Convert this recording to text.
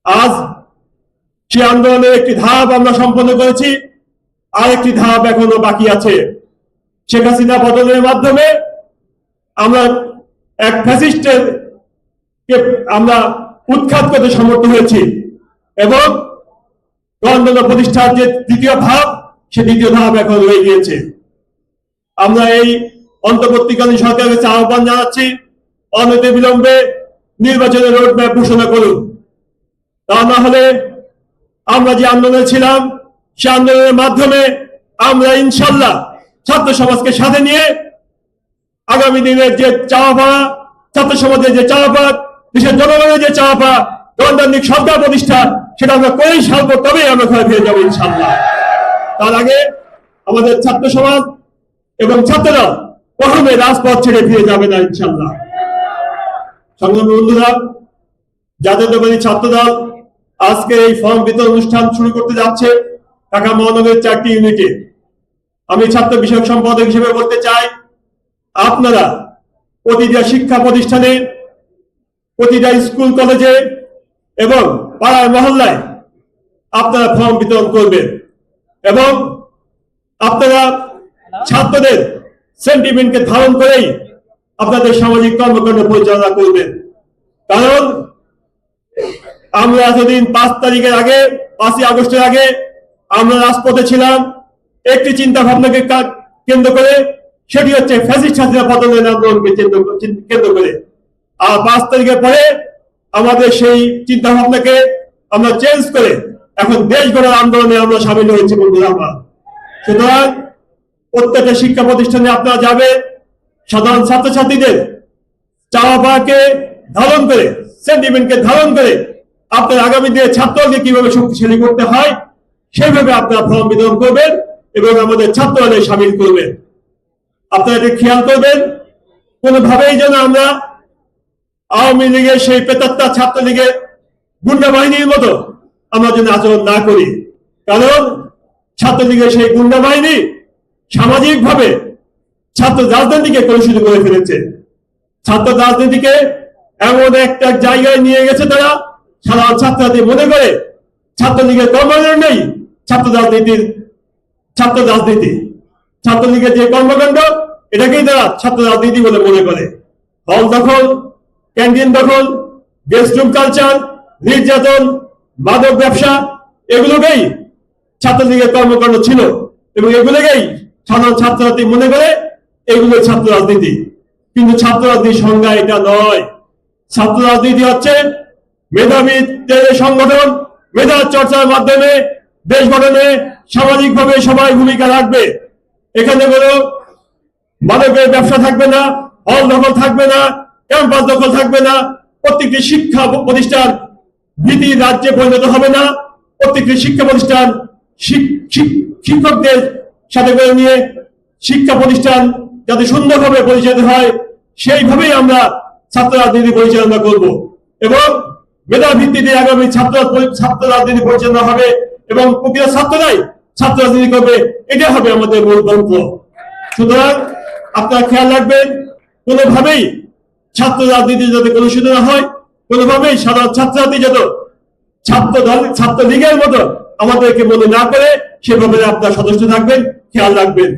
আজ সে আন্দোলনের একটি ধাপ আমরা সম্পন্ন করেছি, আর একটি ধাপ এখনো বাকি আছে। শেখ হাসিনা পতনের মাধ্যমে আমরা এক ফ্যাসিস্টের আমরা উৎখাত করতে সমর্থ হয়েছি এবং আন্দোলন প্রতিষ্ঠার যে দ্বিতীয় ধাপ, সে দ্বিতীয় ধাপ এখন রয়ে গিয়েছে। আমরা এই অন্তর্বর্তীকালীন সরকারের কাছে আহ্বান জানাচ্ছি, অনতি বিলম্বে নির্বাচনের রোডম্যাপ ঘোষণা করুন। তা না হলে আমরা যে আন্দোলনে ছিলাম, সে আন্দোলনের মাধ্যমে আমরা ইনশাল্লাহ ছাত্র সমাজকে সাথে নিয়ে আগামী দিনের যে চাওয়া পাওয়া, ছাত্র সমাজের যে চাওয়া পাওয়া, দেশের জনগণের যে চাওয়া পাওয়া, গণতান্ত্রিক সরকার প্রতিষ্ঠা, সেটা আমরা করেই সারব, তবেই আমরা ঘরে ফিরে যাবো ইনশাল্লাহ। তার আগে আমাদের ছাত্র সমাজ এবং ছাত্ররা কখনো রাজপথ ছেড়ে ফিরে যাবে না ইনশাল্লাহ। সংগ্রামী বন্ধুরা, জাতীয়তাবাদী ছাত্রদল আজকে এই ফর্ম বিতরণ অনুষ্ঠান শুরু করতে যাচ্ছে ঢাকা মহানগরের 4টি ইউনিটে। আমি ছাত্র বিষয়ক সম্পাদক হিসেবে বলতে চাই, আপনারা প্রতিটা শিক্ষা প্রতিষ্ঠানে, প্রতিটা স্কুল কলেজে এবং পাড়ায় মহল্লায় আপনারা ফর্ম বিতরণ করবেন এবং আপনারা ছাত্রদের সেন্টিমেন্টকে ধারণ করেই আপনাদের সামাজিক কর্মকাণ্ড পরিচালনা করবেন। কারণ আমরা এতদিন 5 তারিখের আগে, 5ই আগস্টের আগে আমরা রাজপথে ছিলাম একটি চিন্তা ভাবনাকে কেন্দ্র করে, সেটি হচ্ছে ফ্যাসিস্ট হাসিনা পতনের আন্দোলনকে কেন্দ্র করে। আর 5 তারিখের পরে আমাদের সেই চিন্তা ভাবনাকে আমরা চেঞ্জ করে এখন দেশ গড়ার আন্দোলনে আমরা সামিল হয়েছি বন্ধুরা। আমরা সুতরাং প্রত্যেকটা শিক্ষা প্রতিষ্ঠানে আপনারা যাবেন, সাধারণ ছাত্রছাত্রীদের চাওয়া পাওয়াকে ধারণ করে, সেন্টিমেন্টকে ধারণ করে আপনার আগামী দিনে ছাত্রকে কিভাবে শক্তিশালী করতে হয় সেইভাবে আপনারা ফর্ম বিতরণ করবেন এবং আমাদের ছাত্রদের সামিল করবেন। আপনারা এটা খেয়াল করবেন, কোনোভাবেই যেন আমরা আওয়ামী লীগের সেই প্রেতাত্মা ছাত্রলীগের গুন্ডা বাহিনীর মতো আমরা যেন আচরণ না করি। কারণ ছাত্রলীগের সেই গুন্ডা বাহিনী সামাজিকভাবে ছাত্র রাজনীতিকে কলুষিত করে ফেলেছে। ছাত্র রাজনীতিকে এমন একটা জায়গায় নিয়ে গেছে তারা, সাধারণ ছাত্রছাত্রী মনে করে ছাত্রলীগের কর্মকাণ্ড নেই, ছাত্রলীগের যে কর্মকাণ্ড এটাকেই তারা ছাত্র রাজনীতি বলে মনে করে। হল দখল, ক্যান্টিন দখল, গেস্ট রুম কালচার, নির্যাতন, মাদক ব্যবসা, এগুলোকেই ছাত্রলীগের কর্মকাণ্ড ছিল এবং এগুলোকেই সাধারণ ছাত্রছাত্রী মনে করে এগুলো ছাত্র রাজনীতি। কিন্তু ছাত্র রাজনীতির সংজ্ঞা এটা নয়। ছাত্র রাজনীতি হচ্ছে মেধাবীদের সংগঠন, মেধা চর্চার মাধ্যমে দেশ গঠনে সামাজিকভাবে সবাই ভূমিকা রাখবে। এখানে কোনো মাদকের ব্যবসা থাকবে না, হল দখল থাকবে না, ক্যাম্পাস দখল থাকবে না, প্রত্যেকটি শিক্ষা প্রতিষ্ঠান ভীতি রাজ্যে পরিণত হবে না। প্রত্যেকটি শিক্ষা প্রতিষ্ঠান শিক্ষকদের সাথে করে নিয়ে শিক্ষা প্রতিষ্ঠান যাতে সুন্দরভাবে পরিচালিত হয় সেইভাবেই আমরা ছাত্র রাজনীতি পরিচালনা করব এবং মেধা ভিত্তিতে আগামী ছাত্র রাজনীতি পরিচালনা হবে এবং প্রকৃত ছাত্ররাই ছাত্র রাজনীতি করবে, এটা হবে আমাদের মূল মন্ত্র। সুতরাং আপনারা খেয়াল রাখবেন, কোনোভাবেই ছাত্র রাজনীতি যাতে কলুষিত না হয়, কোনোভাবেই সাধারণ ছাত্রছাত্রী যত ছাত্রলীগের মতো আমাদেরকে মনে না করে সেভাবে আপনারা সদস্য থাকবেন, খেয়াল রাখবেন।